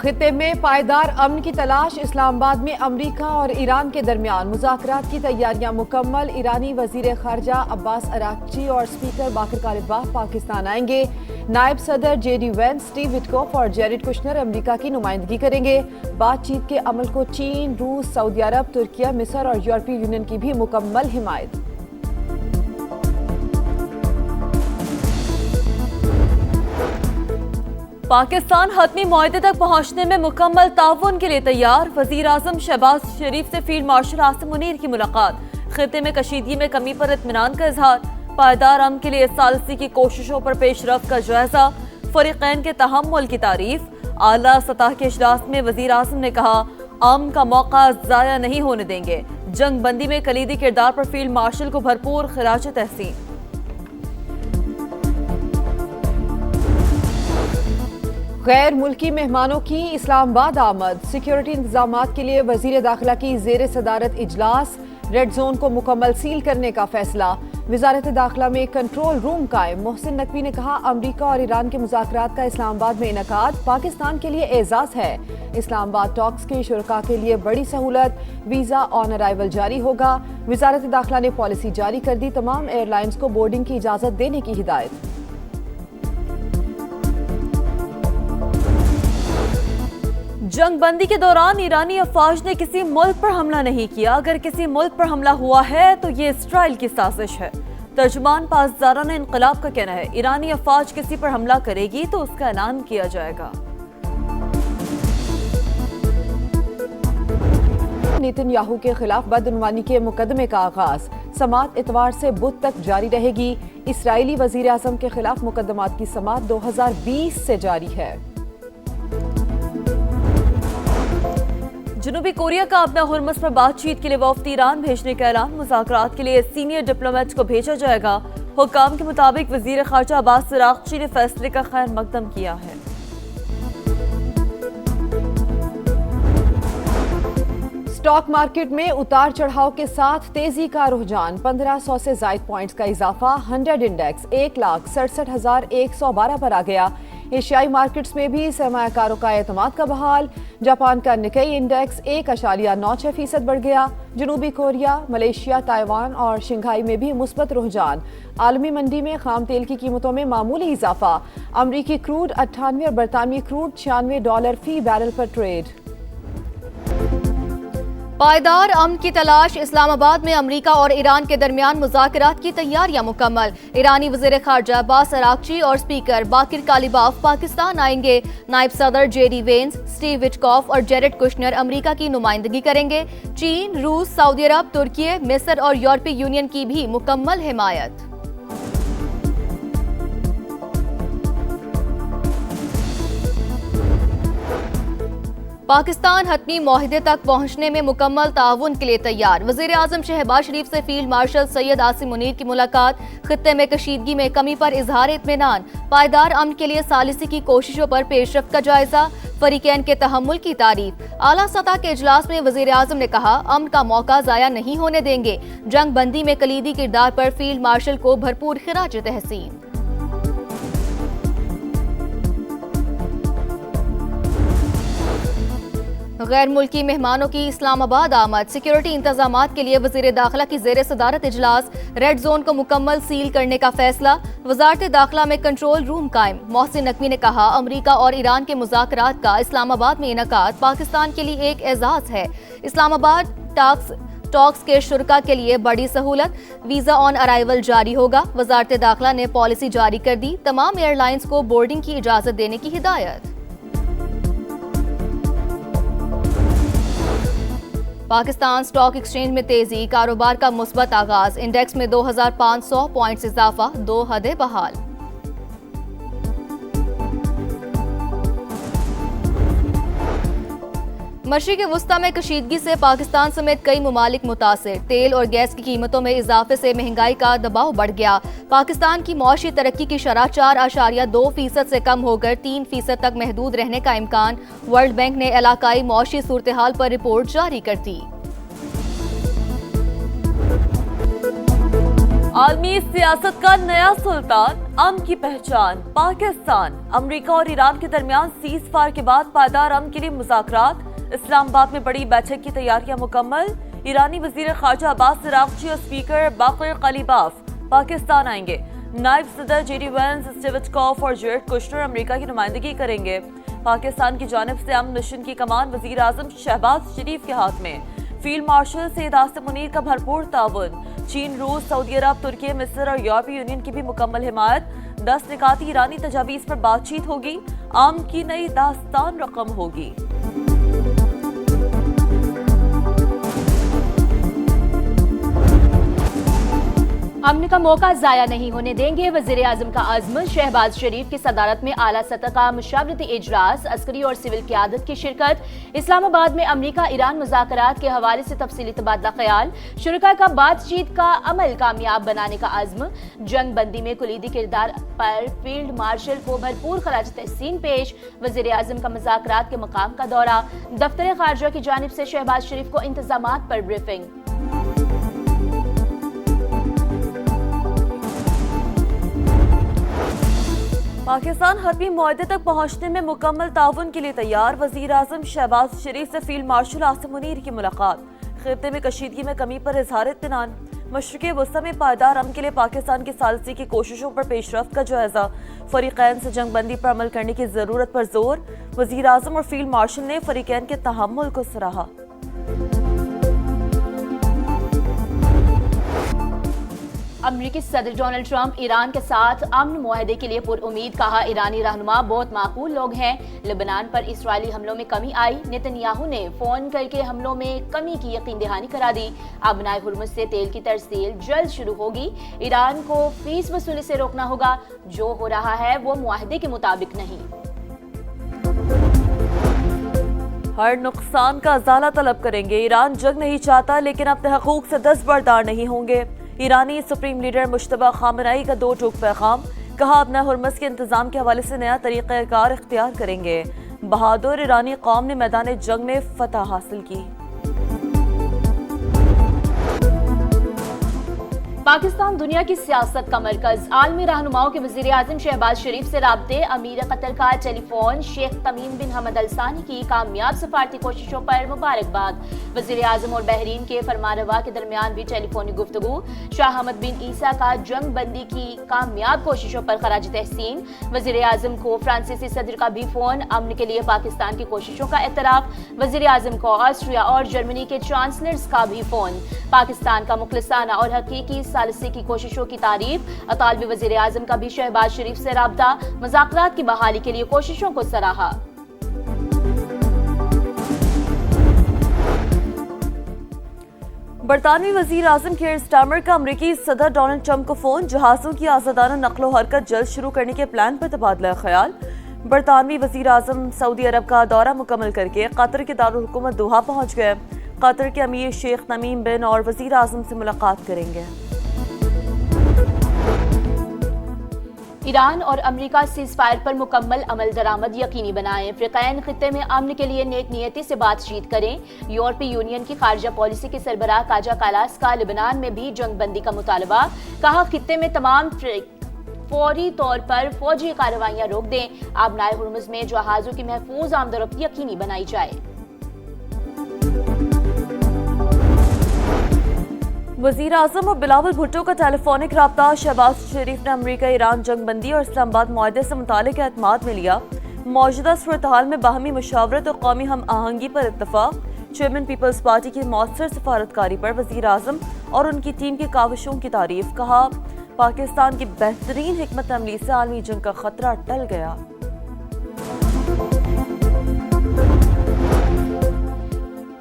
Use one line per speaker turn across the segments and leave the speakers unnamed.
خطے میں پائیدار امن کی تلاش، اسلام آباد میں امریکہ اور ایران کے درمیان مذاکرات کی تیاریاں مکمل۔ ایرانی وزیر خارجہ عباس اراغچی اور اسپیکر باقر کالباف پاکستان آئیں گے۔ نائب صدر J D Vance, Steve Witkoff اور جیریڈ کشنر امریکہ کی نمائندگی کریں گے۔ بات چیت کے عمل کو چین، روس، سعودی عرب، ترکیہ، مصر اور یورپی یونین کی بھی مکمل حمایت۔
پاکستان حتمی معاہدے تک پہنچنے میں مکمل تعاون کے لیے تیار، وزیر اعظم شہباز شریف سے فیلڈ مارشل عاصم منیر کی ملاقات، خطے میں کشیدگی میں کمی پر اطمینان کا اظہار، پائیدار امن کے لیے ثالثی کی کوششوں پر پیش رفت کا جائزہ، فریقین کے تحمل کی تعریف۔ اعلیٰ سطح کے اجلاس میں وزیر اعظم نے کہا امن کا موقع ضائع نہیں ہونے دیں گے، جنگ بندی میں کلیدی کردار پر فیلڈ مارشل کو بھرپور خراج تحسین۔
غیر ملکی مہمانوں کی اسلام آباد آمد، سیکیورٹی انتظامات کے لیے وزیر داخلہ کی زیر صدارت اجلاس، ریڈ زون کو مکمل سیل کرنے کا فیصلہ، وزارت داخلہ میں کنٹرول روم قائم۔ محسن نقوی نے کہا امریکہ اور ایران کے مذاکرات کا اسلام آباد میں انعقاد پاکستان کے لیے اعزاز ہے۔ اسلام آباد ٹاکس کے شرکاء کے لیے بڑی سہولت، ویزا آن ارائیول جاری ہوگا۔ وزارت داخلہ نے پالیسی جاری کر دی، تمام ایئر لائنز کو بورڈنگ کی اجازت دینے کی ہدایت۔
جنگ بندی کے دوران ایرانی افواج نے کسی ملک پر حملہ نہیں کیا، اگر کسی ملک پر حملہ ہوا ہے تو یہ اسرائیل کی سازش ہے۔ ترجمان پاسداران انقلاب کا کہنا ہے ایرانی افواج کسی پر حملہ کرے گی تو اس کا اعلان کیا جائے گا۔
نیتن یاہو کے خلاف بدعنوانی کے مقدمے کا آغاز، سماعت اتوار سے بدھ تک جاری رہے گی۔ اسرائیلی وزیر اعظم کے خلاف مقدمات کی سماعت 2020 سے جاری ہے۔
جنوبی کوریا کا اپنا ہرمز پر بات چیت کے لیے وفد ایران بھیجنے کا اعلان، مذاکرات کے لیے سینئر ڈپلومیٹ کو بھیجا جائے گا۔ حکام کے مطابق وزیر خارجہ عباس اراغچی نے فیصلے کا خیر مقدم کیا ہے۔
اسٹاک مارکیٹ میں اتار چڑھاؤ کے ساتھ تیزی کا رجحان، 1500 سے زائد پوائنٹس کا اضافہ، 100 انڈیکس 1,67,112 پر آ گیا۔ ایشیائی مارکیٹس میں بھی سرمایہ کاروں کا اعتماد کا بحال، جاپان کا نکئی انڈیکس 1.96% بڑھ گیا۔ جنوبی کوریا، ملیشیا، تائیوان اور شنگھائی میں بھی مثبت رجحان۔ عالمی منڈی میں خام تیل کی قیمتوں میں معمولی اضافہ، امریکی کروڈ 98 اور برطانوی کروڈ $96 فی بیرل پر ٹریڈ۔
پائیدار امن کی تلاش، اسلام آباد میں امریکہ اور ایران کے درمیان مذاکرات کی تیاریاں مکمل۔ ایرانی وزیر خارجہ عباس اراغچی اور اسپیکر باقر کالباف پاکستان آئیں گے۔ نائب صدر J D Vance, Steve Witkoff اور جیریڈ کشنر امریکہ کی نمائندگی کریں گے۔ چین، روس، سعودی عرب، ترکیہ، مصر اور یورپی یونین کی بھی مکمل حمایت۔ پاکستان حتمی معاہدے تک پہنچنے میں مکمل تعاون کے لیے تیار، وزیر اعظم شہباز شریف سے فیلڈ مارشل سید عاصم منیر کی ملاقات، خطے میں کشیدگی میں کمی پر اظہار اطمینان، پائیدار امن کے لیے ثالثی کی کوششوں پر پیش رفت کا جائزہ، فریقین کے تحمل کی تعریف۔ اعلیٰ سطح کے اجلاس میں وزیر اعظم نے کہا امن کا موقع ضائع نہیں ہونے دیں گے، جنگ بندی میں کلیدی کردار پر فیلڈ مارشل کو بھرپور خراج تحسین۔ غیر ملکی مہمانوں کی اسلام آباد آمد، سیکیورٹی انتظامات کے لیے وزیر داخلہ کی زیر صدارت اجلاس، ریڈ زون کو مکمل سیل کرنے کا فیصلہ، وزارت داخلہ میں کنٹرول روم قائم۔ محسن نقوی نے کہا امریکہ اور ایران کے مذاکرات کا اسلام آباد میں انعقاد پاکستان کے لیے ایک اعزاز ہے۔ اسلام آباد ٹاکس کے شرکاء کے لیے بڑی سہولت، ویزا آن ارائیول جاری ہوگا۔ وزارت داخلہ نے پالیسی جاری کر دی، تمام ایئر لائنز کو بورڈنگ کی اجازت دینے کی ہدایت۔ پاکستان اسٹاک ایکسچینج میں تیزی، کاروبار کا مثبت آغاز، انڈیکس میں 2500 پوائنٹس اضافہ، 2 حدیں بحال۔ مشرق وسطی میں کشیدگی سے پاکستان سمیت کئی ممالک متاثر، تیل اور گیس کی قیمتوں میں اضافے سے مہنگائی کا دباؤ بڑھ گیا۔ پاکستان کی معاشی ترقی کی شرح 4.2% سے کم ہو کر 3% تک محدود رہنے کا امکان، ورلڈ بینک نے علاقائی معاشی صورتحال پر رپورٹ جاری کر دی۔
عالمی سیاست کا نیا سلطان، امن کی پہچان پاکستان۔ امریکہ اور ایران کے درمیان سیز فائر کے بعد پائیدار امن کے لیے مذاکرات۔ اسلام آباد میں بڑی بیٹھک کی تیاریاں مکمل۔ ایرانی وزیر خارجہ عباس عراقچی اور اسپیکر باقر قلیباف پاکستان آئیں گے۔ نائب صدر جے ڈی وینس، اسٹیوٹکوف اور جیرڈ کشنر امریکہ کی نمائندگی کریں گے۔ پاکستان کی جانب سے امن مشن کی کمان وزیر اعظم شہباز شریف کے ہاتھ میں۔ فیلڈ مارشل سید عاصم منیر کا بھرپور تعاون۔ چین، روس، سعودی عرب، ترکی، مصر اور یورپی یونین کی بھی مکمل حمایت۔ 10 نکاتی ایرانی تجاویز پر بات چیت ہوگی۔ امن کی نئی داستان رقم ہوگی۔
امن کا موقع ضائع نہیں ہونے دیں گے، وزیر اعظم کا عزم۔ شہباز شریف کی صدارت میں اعلیٰ سطح کا مشاورتی اجلاس، عسکری اور سول قیادت کی شرکت۔ اسلام آباد میں امریکہ ایران مذاکرات کے حوالے سے تفصیلی تبادلہ خیال۔ شرکاء کا بات چیت کا عمل کامیاب بنانے کا عزم۔ جنگ بندی میں کلیدی کردار پر فیلڈ مارشل کو بھرپور خراج تحسین پیش۔ وزیر اعظم کا مذاکرات کے مقام کا دورہ۔ دفتر خارجہ کی جانب سے شہباز شریف کو انتظامات پر بریفنگ۔
پاکستان حتمی معاہدے تک پہنچنے میں مکمل تعاون کے لیے تیار۔ وزیر اعظم شہباز شریف سے فیلڈ مارشل عاصم منیر کی ملاقات۔ خطے میں کشیدگی میں کمی پر اظہار اطمینان۔ مشرقی وسطی میں پائیدار امن کے لیے پاکستان کی ثالثی کی کوششوں پر پیش رفت کا جائزہ۔ فریقین سے جنگ بندی پر عمل کرنے کی ضرورت پر زور۔ وزیر اعظم اور فیلڈ مارشل نے فریقین کے تحمل کو سراہا۔
امریکی صدر ڈونلڈ ٹرمپ ایران کے ساتھ امن معاہدے کے لیے پر امید، کہا ایرانی رہنما بہت معقول لوگ ہیں۔ لبنان پر اسرائیلی حملوں میں کمی آئی، نتنیاہو نے فون کر کے حملوں میں کمی کی یقین دہانی کرا دی۔ آبنائے ہرمز سے تیل کی ترسیل جلد شروع ہوگی۔ ایران کو فیس وصولی سے روکنا ہوگا، جو ہو رہا ہے وہ معاہدے کے مطابق نہیں۔
ہر نقصان کا ازالہ طلب کریں گے۔ ایران جنگ نہیں چاہتا لیکن اپنے حقوق سے دستبردار نہیں ہوں گے۔ ایرانی سپریم لیڈر مجتبی خامنئی کا دو ٹوک پیغام، کہا اپنا ہرمز کے انتظام کے حوالے سے نیا طریقہ کار اختیار کریں گے۔ بہادر ایرانی قوم نے میدان جنگ میں فتح حاصل کی۔
پاکستان دنیا کی سیاست کا مرکز، عالمی رہنماؤں کے وزیر اعظم شہباز شریف سے رابطے۔ امیر قطر کا ٹیلی فون، شیخ تمیم بن حمد الثانی کی کامیاب سفارتی کوششوں پر مبارکباد۔ وزیر اعظم اور بحرین کے فرمانروا کے درمیان بھی ٹیلی فونی گفتگو۔ شاہ حمد بن عیسیٰ کا جنگ بندی کی کامیاب کوششوں پر خراج تحسین۔ وزیر اعظم کو فرانسیسی صدر کا بھی فون، امن کے لیے پاکستان کی کوششوں کا اعتراف۔ وزیر اعظم کو آسٹریا اور جرمنی کے چانسلرز کا بھی فون، پاکستان کا مخلصانہ اور حقیقی ثالثی کی کوششوں کی تعریف۔ اطالوی وزیر اعظم کا بھی شہباز شریف سے رابطہ، مذاکرات کی بحالی کے لیے کوششوں کو سراہا۔
برطانوی وزیر اعظم کیئر سٹارمر کا امریکی صدر ڈونلڈ ٹرمپ کو فون، جہازوں کی آزادانہ نقل و حرکت جلد شروع کرنے کے پلان پر تبادلہ خیال۔ برطانوی وزیر اعظم سعودی عرب کا دورہ مکمل کر کے قطر کے دارالحکومت دوحہ پہنچ گئے۔ قطر کے امیر شیخ تمیم بن اور وزیر اعظم سے ملاقات کریں گے۔
ایران اور امریکہ سیز فائر پر مکمل عمل درآمد یقینی بنائیں۔ فریقین خطے میں امن کے لیے نیک نیتی سے بات چیت کریں۔ یورپی یونین کی خارجہ پالیسی کے سربراہ کاجا کالاس کا لبنان میں بھی جنگ بندی کا مطالبہ، کہا خطے میں تمام فوری طور پر فوجی کارروائیاں روک دیں۔ آبنائے ہرمز میں جہازوں کی محفوظ آمد و رفت یقینی بنائی جائے۔
وزیر اعظم اور بلاول بھٹو کا ٹیلی فونک رابطہ۔ شہباز شریف نے امریکہ ایران جنگ بندی اور اسلام آباد معاہدے سے متعلق اعتماد میں لیا۔ موجودہ صورتحال میں باہمی مشاورت اور قومی ہم آہنگی پر اتفاق۔ چیئرمین پیپلز پارٹی کی مؤثر سفارتکاری پر وزیر اعظم اور ان کی ٹیم کی کاوشوں کی تعریف، کہا پاکستان کی بہترین حکمت عملی سے عالمی جنگ کا خطرہ ٹل گیا۔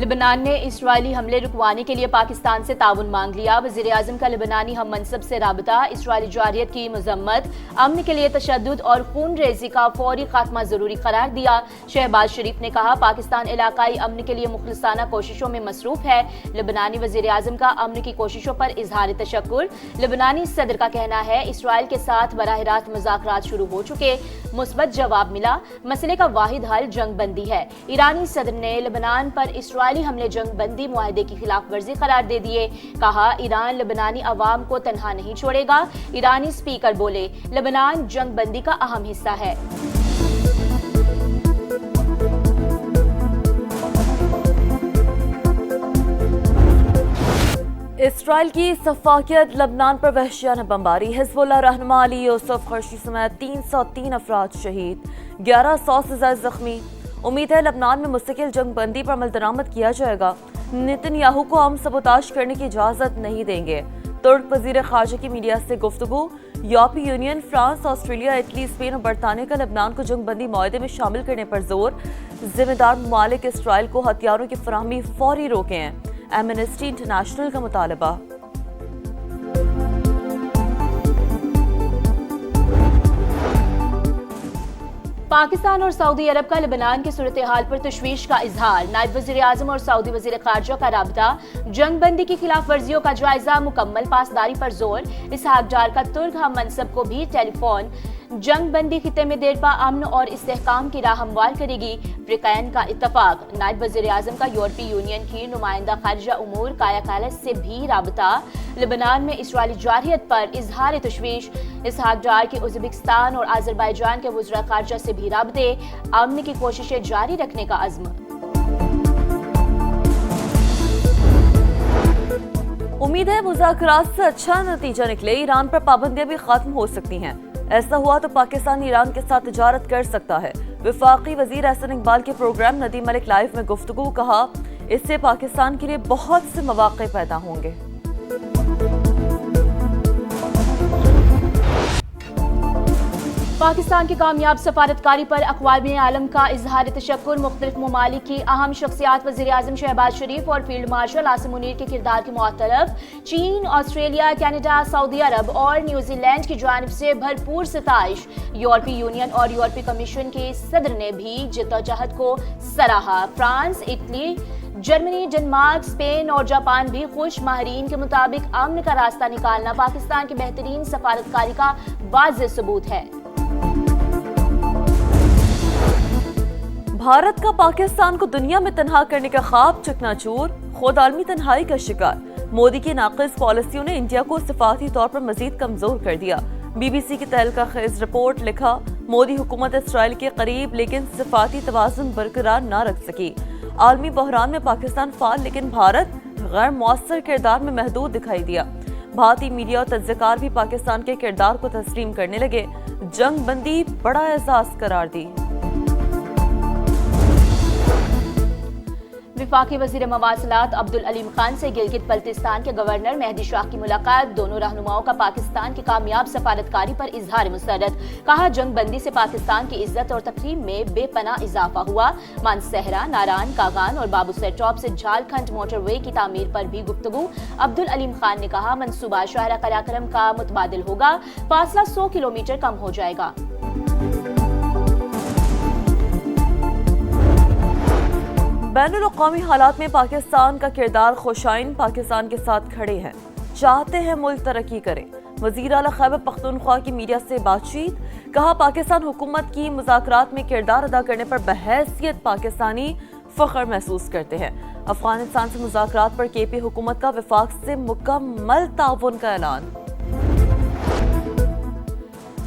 لبنان نے اسرائیلی حملے رکوانے کے لیے پاکستان سے تعاون مانگ لیا۔ وزیر اعظم کا لبنانی ہم منصب سے رابطہ، اسرائیلی جارحیت کی مذمت، امن کے لیے تشدد اور خون ریزی کا فوری خاتمہ ضروری قرار دیا۔ شہباز شریف نے کہا پاکستان علاقائی امن کے لیے مخلصانہ کوششوں میں مصروف ہے۔ لبنانی وزیر اعظم کا امن کی کوششوں پر اظہار تشکر۔ لبنانی صدر کا کہنا ہے اسرائیل کے ساتھ براہ راست مذاکرات شروع ہو چکے، مثبت جواب ملا، مسئلے کا واحد حل جنگ بندی ہے۔ ایرانی صدر نے لبنان پر اسرائیل
اسرائیلی حملے جنگ بندی معاہدے کی خلاف ورزی قرار دے دیے. کہا ایران لبنانی عوام کو تنہا نہیں چھوڑے گا. ایرانی اسپیکر بولے لبنان جنگ بندی کا اہم حصہ ہے.
اسرائیل کی سفاکیت لبنان پر وحشیانہ بمباری. حزب اللہ رہنما علی یوسف قرشی سمیت 303 افراد شہید، 1100 سے زائد زخمی. امید ہے لبنان میں مستقل جنگ بندی پر عمل درآمد کیا جائے گا. نتن یاہو کو ہم سبوتاژ کرنے کی اجازت نہیں دیں گے. ترک وزیر خارجہ کی میڈیا سے گفتگو. یورپی union, France, Australia, Italy, Spain اور برطانیہ کا لبنان کو جنگ بندی معاہدے میں شامل کرنے پر زور. ذمہ دار ممالک اسرائیل کو ہتھیاروں کی فراہمی فوری روکیں ہیں. ایمنسٹی انٹرنیشنل کا مطالبہ.
پاکستان اور سعودی عرب کا لبنان کی صورتحال پر تشویش کا اظہار. نائب وزیر اعظم اور سعودی وزیر خارجہ کا رابطہ. جنگ بندی کی خلاف ورزیوں کا جائزہ، مکمل پاسداری پر زور. اسحاق ڈار کا ترک ہم منصب کو بھی ٹیلی فون. جنگ بندی خطے میں دیرپا امن اور استحکام کی راہ ہموار کرے گی. فریقین کا اتفاق. نائب وزیر اعظم کا یورپی یونین کی نمائندہ خارجہ امور کایا کالس سے بھی رابطہ. لبنان میں اسرائیلی جارحیت پر اظہار تشویش. اسحاق ڈار کے ازبکستان اور آذربائیجان کے وزراء خارجہ سے بھی رابطے. امن کی کوششیں جاری رکھنے کا عزم.
امید ہے مذاکرات سے اچھا نتیجہ نکلے. ایران پر پابندیاں بھی ختم ہو سکتی ہیں. ایسا ہوا تو پاکستان ایران کے ساتھ تجارت کر سکتا ہے. وفاقی وزیر احسن اقبال کے پروگرام ندیم ملک لائیو میں گفتگو. کہا اس سے پاکستان کے لیے بہت سے مواقع پیدا ہوں گے.
پاکستان کی کامیاب سفارتکاری پر اقوام عالم کا اظہار تشکر. مختلف ممالک کی اہم شخصیات وزیر اعظم شہباز شریف اور فیلڈ مارشل عاصم منیر کے کردار کی معترف. چین، آسٹریلیا، کینیڈا، سعودی عرب اور نیوزی لینڈ کی جانب سے بھرپور ستائش. یورپی یونین اور یورپی کمیشن کے صدر نے بھی جدوجہد کو سراہا. France, Italy, Germany, Denmark, Spain اور جاپان بھی خوش. ماہرین کے مطابق امن کا راستہ نکالنا پاکستان کی بہترین سفارتکاری کا واضح ثبوت ہے.
بھارت کا پاکستان کو دنیا میں تنہا کرنے کا خواب چکنا چور. خود عالمی تنہائی کا شکار. مودی کی ناقص پالیسیوں نے انڈیا کو صفاتی طور پر مزید کمزور کر دیا. بی بی سی کی تہلکہ خیز رپورٹ. لکھا مودی حکومت اسرائیل کے قریب لیکن صفاتی توازن برقرار نہ رکھ سکی. عالمی بحران میں پاکستان فعال لیکن بھارت غیر مؤثر کردار میں محدود دکھائی دیا. بھارتی میڈیا اور تجزیہ کار بھی پاکستان کے کردار کو تسلیم کرنے لگے. جنگ بندی بڑا اعزاز قرار دی.
وفاقی وزیر مواصلات عبدالعلیم خان سے گلگت بلتستان کے گورنر مہدی شاہ کی ملاقات. دونوں رہنماؤں کا پاکستان کی کامیاب سفارتکاری پر اظہار مسرت. کہا جنگ بندی سے پاکستان کی عزت اور تقریم میں بے پناہ اضافہ ہوا. مانسہرہ، ناران، کاغان اور بابو سیٹاپ سے جھارکھنڈ موٹر وے کی تعمیر پر بھی گفتگو. عبدالعلیم خان نے کہا منصوبہ شاہراہ قراقرم کا متبادل ہوگا. فاصلہ 100 کلومیٹر کم ہو جائے گا.
بین الاقوامی حالات میں پاکستان کا کردار خوشائن. پاکستان کے ساتھ کھڑے ہیں، چاہتے ہیں ملک ترقی کرے. وزیر اعلیٰ خیبر پختونخوا کی میڈیا سے بات چیت. کہا پاکستان حکومت کی مذاکرات میں کردار ادا کرنے پر بحیثیت پاکستانی فخر محسوس کرتے ہیں. افغانستان سے مذاکرات پر کے پی حکومت کا وفاق سے مکمل تعاون کا اعلان.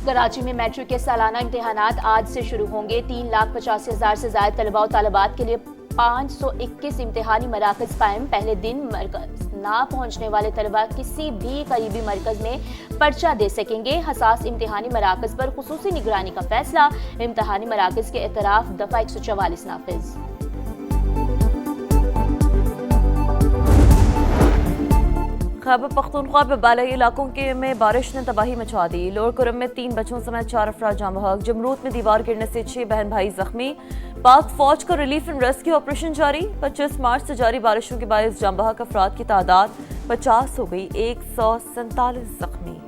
کراچی میں میٹرک کے سالانہ امتحانات آج سے شروع ہوں گے. 3,85,000 سے زائد طلباء و طالبات کے لیے 521 امتحانی مراکز قائم. پہلے دن مرکز نہ پہنچنے والے طلباء کسی بھی قریبی مرکز میں پرچہ دے سکیں گے. حساس امتحانی مراکز پر خصوصی نگرانی کا فیصلہ. امتحانی مراکز کے اعتراف دفعہ 144 نافذ.
خیبر پختونخوا میں بالائی علاقوں میں بارش نے تباہی مچا دی. لوور کرم میں 3 بچوں سمیت 4 افراد جاں بحق. جمروت میں دیوار گرنے سے 6 بہن بھائی زخمی. پاک فوج کا ریلیف اینڈ ریسکیو آپریشن جاری. 25 مارچ سے جاری بارشوں کے باعث جاں بحق افراد کی تعداد 50 ہو گئی. 147 زخمی.